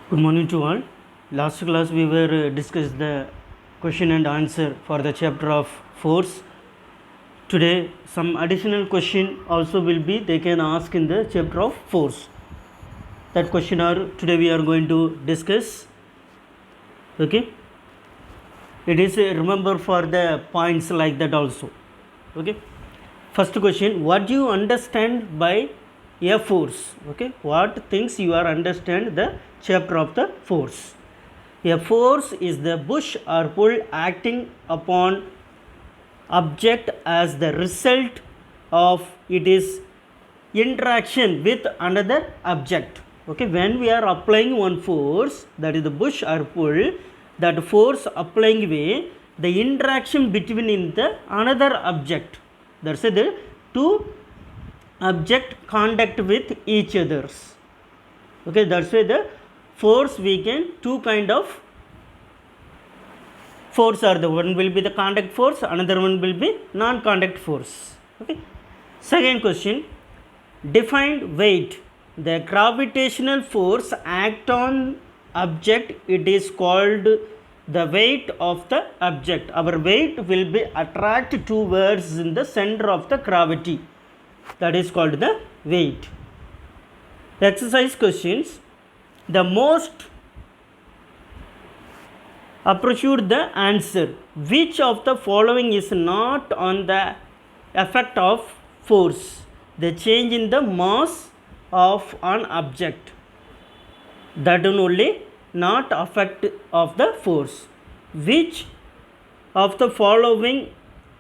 Good morning to all. Last class we were discussed the question and answer for the chapter of force. Today some additional question also will be they can ask in the chapter of force. That question are today we are going to discuss. Okay. It is remember for the points like that also. Okay. First question: what do you understand by a force? Okay. What things you are understand the chapter of the force? A force is the push or pull acting upon object as the result of it is interaction with another object. Okay, when we are applying one force, that is the push or pull, that force applying way, the interaction between in the another object. That's it. The two object contact with each others. Okay, that's why the force we can two kind of force are the one will be the contact force, another one will be non-contact force. Okay. Second question: define weight. The gravitational force act on object. It is called the weight of the object. Our weight will be attracted towards in the center of the gravity. That is called the weight. Exercise questions: the most appreciate the answer. Which of the following is not on the effect of force? The change in the mass of an object. That one only not effect of the force. Which of the following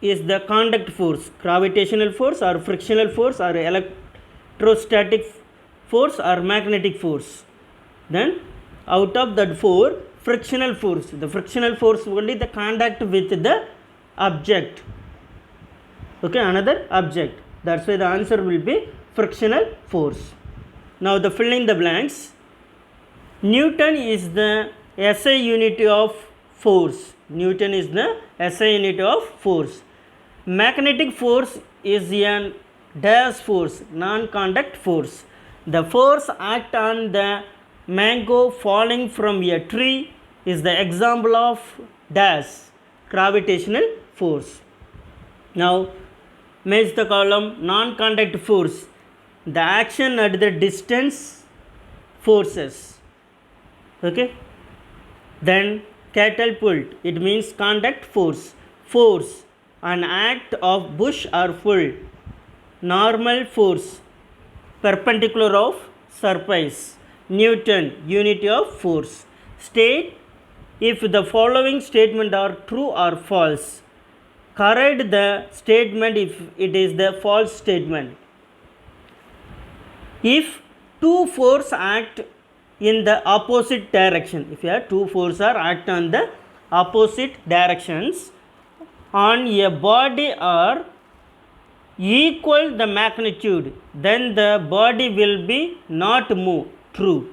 is the contact force? Gravitational force or frictional force or electrostatic force or magnetic force? Then out of that four, frictional force. The frictional force only the contact with the object. Okay, another object. That's why the answer will be frictional force. Now the fill in the blanks. Newton is the SI unit of force. Newton is the SI unit of force. Magnetic force is a dash force, non-contact force. The force act on the mango falling from a tree is the example of dash gravitational force. Now match the column non-contact force, the action at the distance forces. Okay, then catapult, it means contact force. Force, an act of push or pull. Normal force, perpendicular of surface. Newton, unit of force. State if the following statement are true or false. Correct the statement if it is the false statement. If two forces act in the opposite direction, if you have two forces are act on the opposite directions on a body or equal the magnitude, then the body will be not move. True.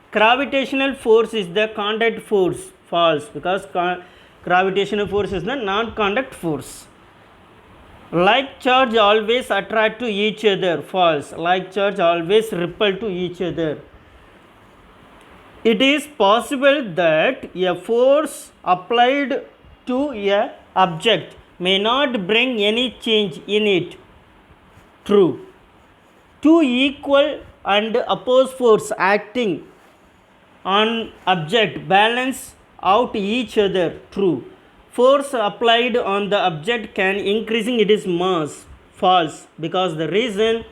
Gravitational force is the contact force. False, because gravitational force is the non-contact force. Like charge always attract to each other. False. Like charge always repel to each other. It is possible that a force applied to a object may not bring any change in it. True. Two equal and opposed force acting on object balance out each other. True. Force applied on the object can increasing its mass. False, because the reason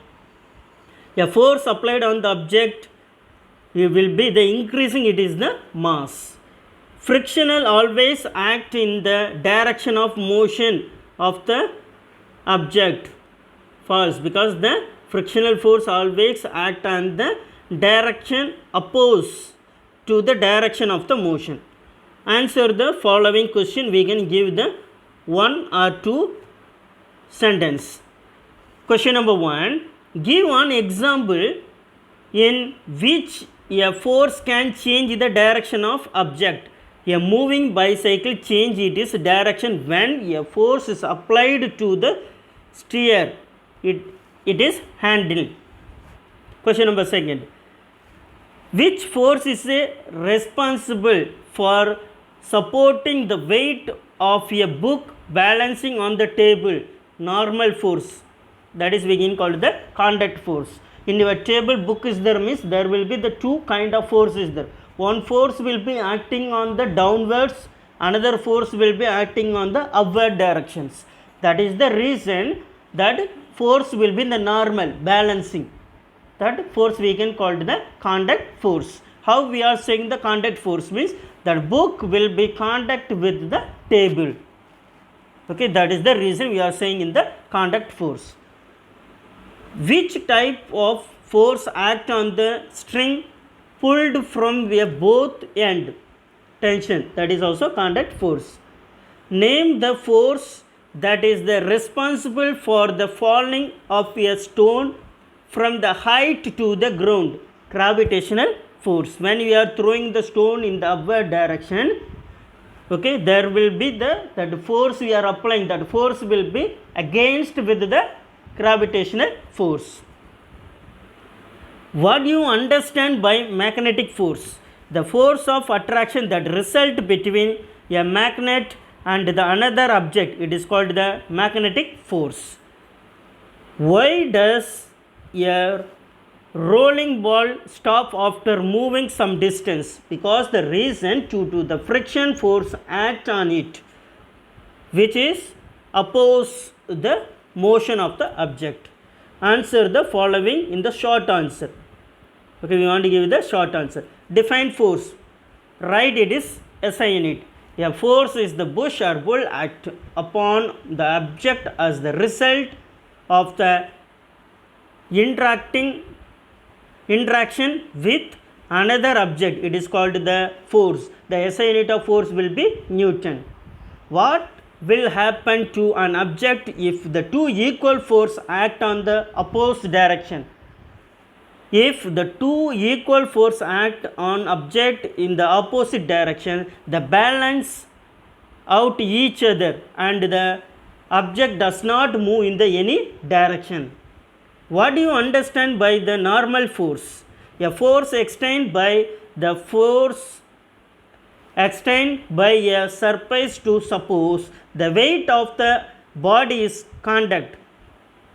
a force applied on the object it will be the increasing it is the mass. Frictional always act in the direction of motion of the object. False, because the frictional force always act on the direction opposed to the direction of the motion. Answer the following question. We can give the one or two sentence. Question number 1. Give one example in which a force can change the direction of object. A moving bicycle change its direction when a force is applied to the steer. It is handle. Question number 2. Which force is responsible for supporting the weight of a book balancing on the table? Normal force. That is again called the contact force. In your table book is there means there will be the two kind of forces there. One force will be acting on the downwards, another force will be acting on the upward directions. That is the reason that force will be in the normal balancing. That force we can call the contact force. How we are saying the contact force means that book will be contact with the table. Okay, that is the reason we are saying in the contact force. Which type of force act on the string pulled from a both end? Tension, that is also contact force. Name the force that is the responsible for the falling of a stone from the height to the ground. Gravitational force. When we are throwing the stone in the upward direction, okay, there will be that force we are applying, that force will be against with the gravitational force. What do you understand by magnetic force? The force of attraction that result between a magnet and the another object, it is called the magnetic force. Why does a rolling ball stop after moving some distance? Because the reason due to the friction force act on it, which is oppose the motion of the object. Answer the following in the short answer. Okay, we want to give the short answer. Define force. Write it is assign it. A force is the push or pull act upon the object as the result of the interaction with another object. It is called the force. The SI unit of force will be Newton. What will happen to an object if the two equal force act on the opposite direction? If the two equal force act on object in the opposite direction, the balance out each other and the object does not move in the any direction. What do you understand by the normal force? A force extended by the force extended by a surface to suppose the weight of the body is contact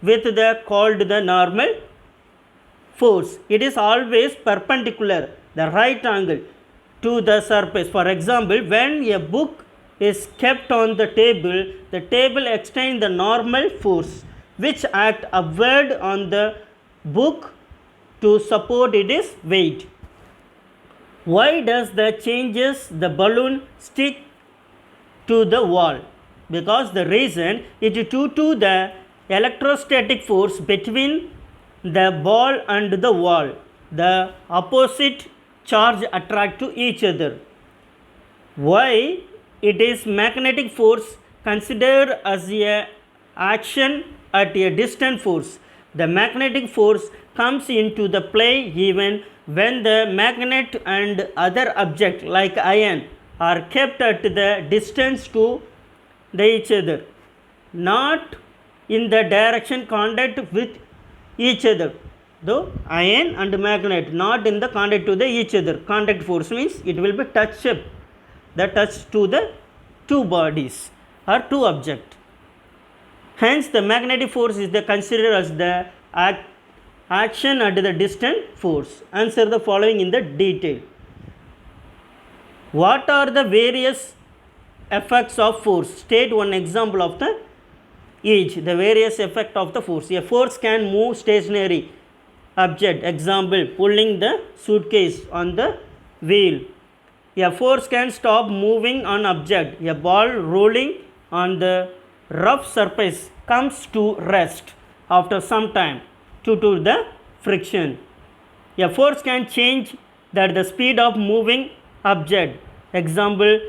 with the called the normal force. It is always perpendicular, the right angle to the surface. For example, when a book is kept on the table extends the normal force which act upward on the book to support its weight. Why does the changes the balloon stick to the wall? Because the reason it is due to the electrostatic force between the ball and the wall. The opposite charge attract to each other. Why it is magnetic force considered as a action at a distant force? The magnetic force comes into the play even when the magnet and other object like iron are kept at the distance to each other, not in the direction contact with each other. Though iron and magnet not in the contact to the each other. Contact force means it will be touch up, the touch to the two bodies or two object. Hence the magnetic force is the considered as the action at the distant force. Answer the following in the detail. What are the various effects of force? State one example of the each. The various effect of the force. A force can move stationary object. Example, pulling the suitcase on the wheel. A force can stop moving on object. A ball rolling on the rough surface comes to rest after some time due to the friction. A force can change that the speed of moving object. Example,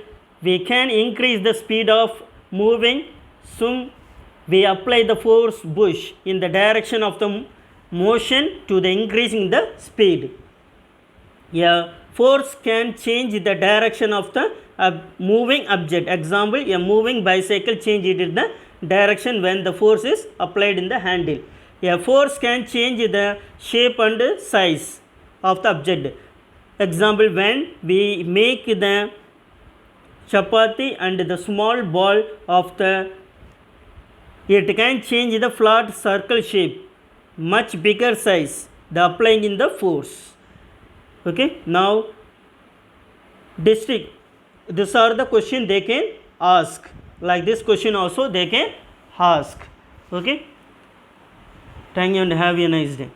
we can increase the speed of moving. Soon we apply the force push in the direction of the motion to the increasing the speed. A force can change the direction of the moving object. Example, a moving bicycle changes the direction when the force is applied in the handle. A force can change the shape and size of the object. Example, when we make the chapati and the small ball of the, it can change the flat circle shape, much bigger size, the applying in the force. Okay, now district, these are the question they can ask, like this question also they can ask. Okay, thank you and have a nice day.